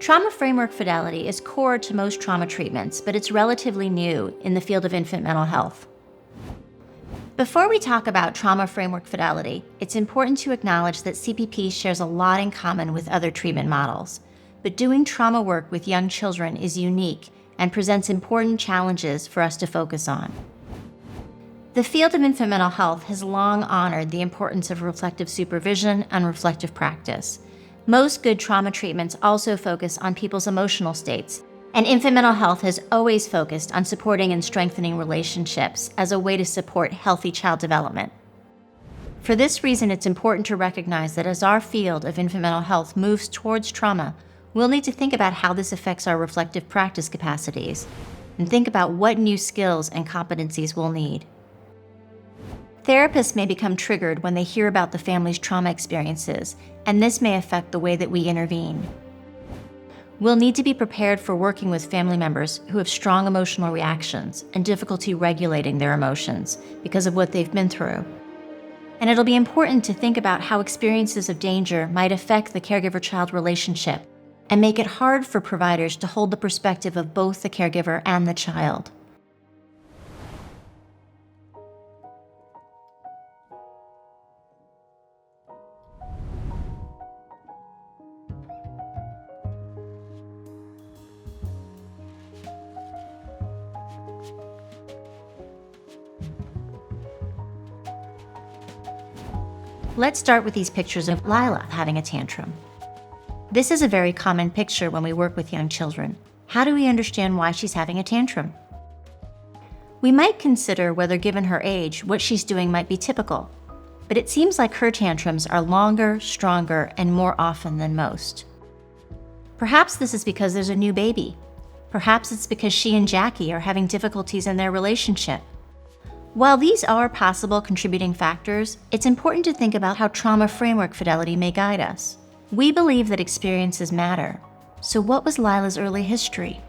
Trauma Framework Fidelity is core to most trauma treatments, but it's relatively new in the field of infant mental health. Before we talk about Trauma Framework Fidelity, it's important to acknowledge that CPP shares a lot in common with other treatment models. But doing trauma work with young children is unique and presents important challenges for us to focus on. The field of infant mental health has long honored the importance of reflective supervision and reflective practice. Most good trauma treatments also focus on people's emotional states, and infant mental health has always focused on supporting and strengthening relationships as a way to support healthy child development. For this reason, it's important to recognize that as our field of infant mental health moves towards trauma, we'll need to think about how this affects our reflective practice capacities, and think about what new skills and competencies we'll need. Therapists may become triggered when they hear about the family's trauma experiences, and this may affect the way that we intervene. We'll need to be prepared for working with family members who have strong emotional reactions and difficulty regulating their emotions because of what they've been through. And it'll be important to think about how experiences of danger might affect the caregiver-child relationship and make it hard for providers to hold the perspective of both the caregiver and the child. Let's start with these pictures of Lila having a tantrum. This is a very common picture when we work with young children. How do we understand why she's having a tantrum? We might consider whether, given her age, what she's doing might be typical, but it seems like her tantrums are longer, stronger, and more often than most. Perhaps this is because there's a new baby. Perhaps it's because she and Jackie are having difficulties in their relationship. While these are possible contributing factors, it's important to think about how Trauma Framework Fidelity may guide us. We believe that experiences matter. So what was Lila's early history?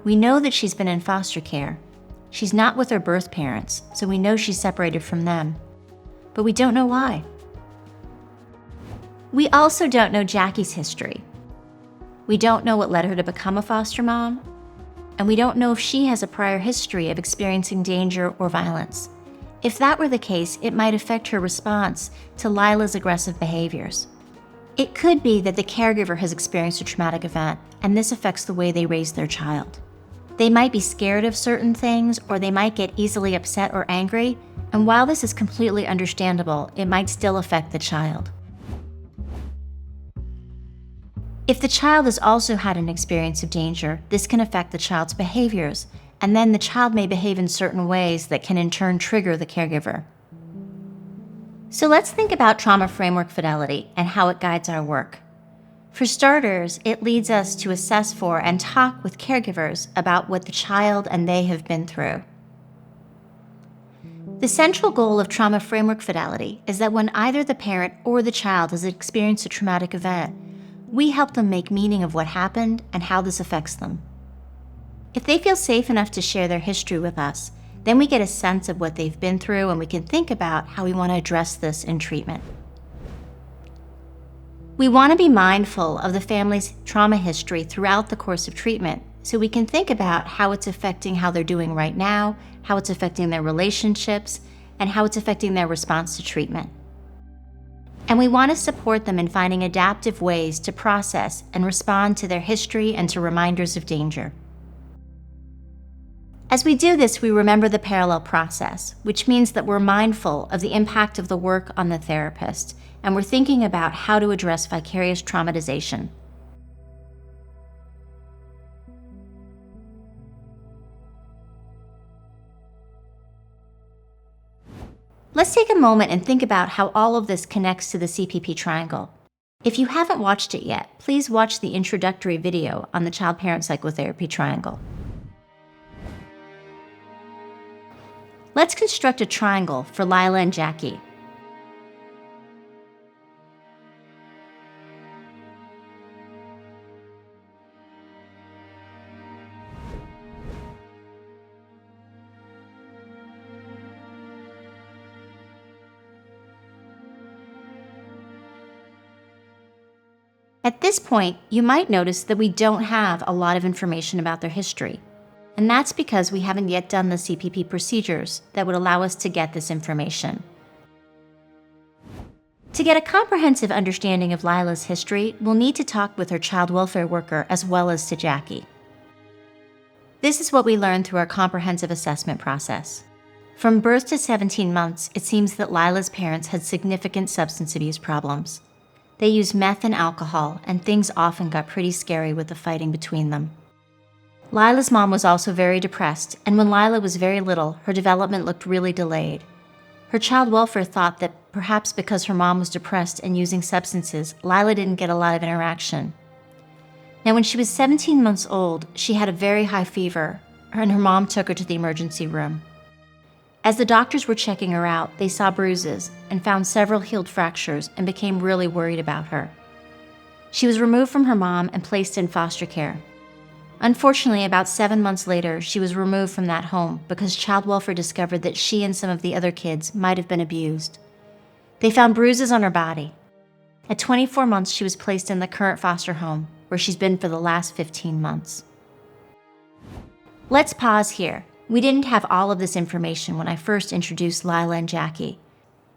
We know that she's been in foster care. She's not with her birth parents, so we know she's separated from them. But we don't know why. We also don't know Jackie's history. We don't know what led her to become a foster mom, and we don't know if she has a prior history of experiencing danger or violence. If that were the case, it might affect her response to Lila's aggressive behaviors. It could be that the caregiver has experienced a traumatic event, and this affects the way they raise their child. They might be scared of certain things, or they might get easily upset or angry, and while this is completely understandable, it might still affect the child. If the child has also had an experience of danger, this can affect the child's behaviors, and then the child may behave in certain ways that can in turn trigger the caregiver. So let's think about Trauma Framework Fidelity and how it guides our work. For starters, it leads us to assess for and talk with caregivers about what the child and they have been through. The central goal of Trauma Framework Fidelity is that when either the parent or the child has experienced a traumatic event, we help them make meaning of what happened and how this affects them. If they feel safe enough to share their history with us, then we get a sense of what they've been through and we can think about how we want to address this in treatment. We want to be mindful of the family's trauma history throughout the course of treatment so we can think about how it's affecting how they're doing right now, how it's affecting their relationships, and how it's affecting their response to treatment. And we want to support them in finding adaptive ways to process and respond to their history and to reminders of danger. As we do this, we remember the parallel process, which means that we're mindful of the impact of the work on the therapist, and we're thinking about how to address vicarious traumatization. Let's take a moment and think about how all of this connects to the CPP triangle. If you haven't watched it yet, please watch the introductory video on the child-parent psychotherapy triangle. Let's construct a triangle for Lila and Jackie. At this point, you might notice that we don't have a lot of information about their history. And that's because we haven't yet done the CPP procedures that would allow us to get this information. To get a comprehensive understanding of Lila's history, we'll need to talk with her child welfare worker as well as to Jackie. This is what we learned through our comprehensive assessment process. From birth to 17 months, it seems that Lila's parents had significant substance abuse problems. They used meth and alcohol, and things often got pretty scary with the fighting between them. Lila's mom was also very depressed, and when Lila was very little, her development looked really delayed. Her child welfare thought that perhaps because her mom was depressed and using substances, Lila didn't get a lot of interaction. Now, when she was 17 months old, she had a very high fever, and her mom took her to the emergency room. As the doctors were checking her out, they saw bruises and found several healed fractures and became really worried about her. She was removed from her mom and placed in foster care. Unfortunately, about 7 months later, she was removed from that home because child welfare discovered that she and some of the other kids might have been abused. They found bruises on her body. At 24 months, she was placed in the current foster home, where she's been for the last 15 months. Let's pause here. We didn't have all of this information when I first introduced Lila and Jackie.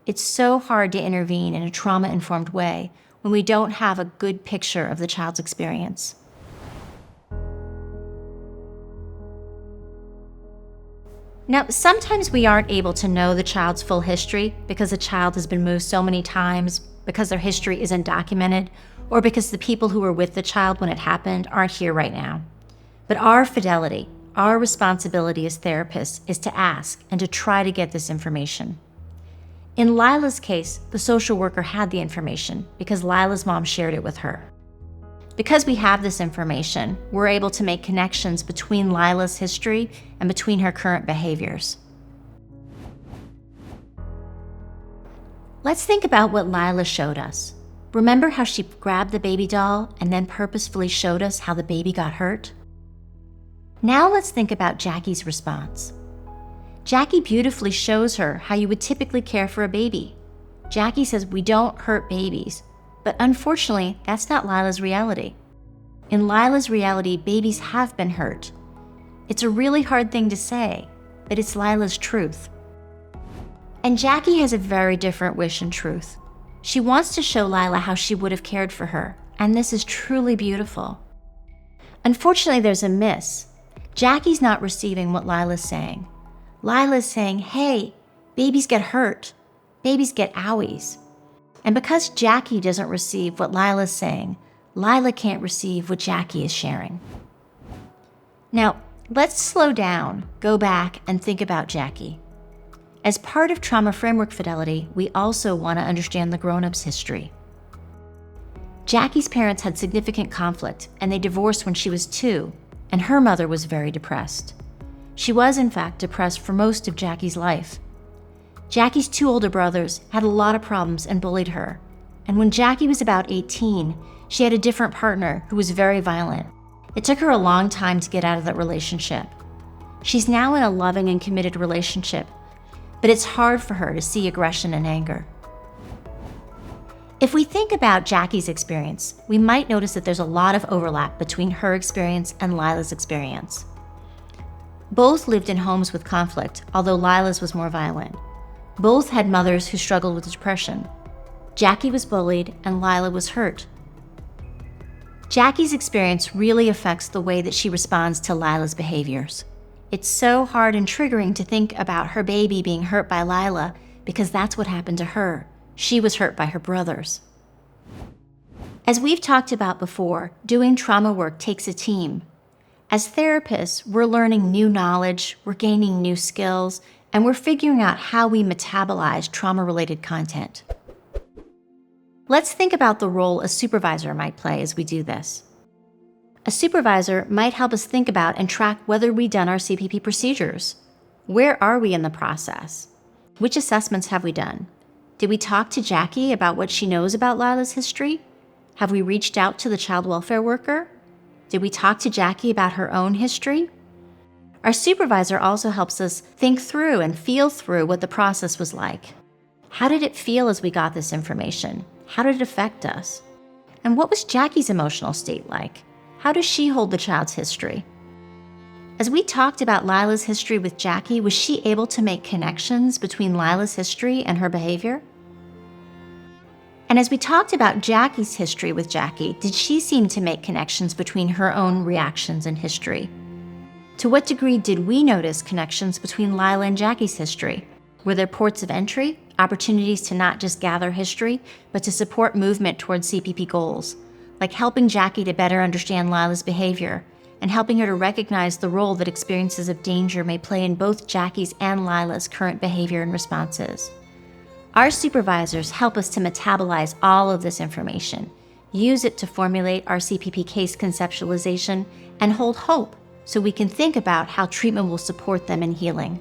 It's so hard to intervene in a trauma-informed way when we don't have a good picture of the child's experience. Now, sometimes we aren't able to know the child's full history because the child has been moved so many times, because their history isn't documented, or because the people who were with the child when it happened aren't here right now. But our fidelity, our responsibility as therapists is to ask and to try to get this information. In Lila's case, the social worker had the information because Lila's mom shared it with her. Because we have this information, we're able to make connections between Lila's history and between her current behaviors. Let's think about what Lila showed us. Remember how she grabbed the baby doll and then purposefully showed us how the baby got hurt? Now let's think about Jackie's response. Jackie beautifully shows her how you would typically care for a baby. Jackie says we don't hurt babies, but unfortunately, that's not Lila's reality. In Lila's reality, babies have been hurt. It's a really hard thing to say, but it's Lila's truth. And Jackie has a very different wish and truth. She wants to show Lila how she would have cared for her, and this is truly beautiful. Unfortunately, there's a miss. Jackie's not receiving what Lila's saying. Lila's saying, hey, babies get hurt. Babies get owies. And because Jackie doesn't receive what Lila's saying, Lila can't receive what Jackie is sharing. Now, let's slow down, go back, and think about Jackie. As part of Trauma Framework Fidelity, we also want to understand the grown-up's history. Jackie's parents had significant conflict, and they divorced when she was 2, and her mother was very depressed. She was, in fact, depressed for most of Jackie's life. Jackie's 2 older brothers had a lot of problems and bullied her, and when Jackie was about 18, she had a different partner who was very violent. It took her a long time to get out of that relationship. She's now in a loving and committed relationship, but it's hard for her to see aggression and anger. If we think about Jackie's experience, we might notice that there's a lot of overlap between her experience and Lila's experience. Both lived in homes with conflict, although Lila's was more violent. Both had mothers who struggled with depression. Jackie was bullied and Lila was hurt. Jackie's experience really affects the way that she responds to Lila's behaviors. It's so hard and triggering to think about her baby being hurt by Lila because that's what happened to her. She was hurt by her brothers. As we've talked about before, doing trauma work takes a team. As therapists, we're learning new knowledge, we're gaining new skills, and we're figuring out how we metabolize trauma-related content. Let's think about the role a supervisor might play as we do this. A supervisor might help us think about and track whether we've done our CPP procedures. Where are we in the process? Which assessments have we done? Did we talk to Jackie about what she knows about Lila's history? Have we reached out to the child welfare worker? Did we talk to Jackie about her own history? Our supervisor also helps us think through and feel through what the process was like. How did it feel as we got this information? How did it affect us? And what was Jackie's emotional state like? How does she hold the child's history? As we talked about Lila's history with Jackie, was she able to make connections between Lila's history and her behavior? And as we talked about Jackie's history with Jackie, did she seem to make connections between her own reactions and history? To what degree did we notice connections between Lila and Jackie's history? Were there ports of entry, opportunities to not just gather history, but to support movement towards CPP goals, like helping Jackie to better understand Lila's behavior and helping her to recognize the role that experiences of danger may play in both Jackie's and Lila's current behavior and responses? Our supervisors help us to metabolize all of this information, use it to formulate our CPP case conceptualization, and hold hope so we can think about how treatment will support them in healing.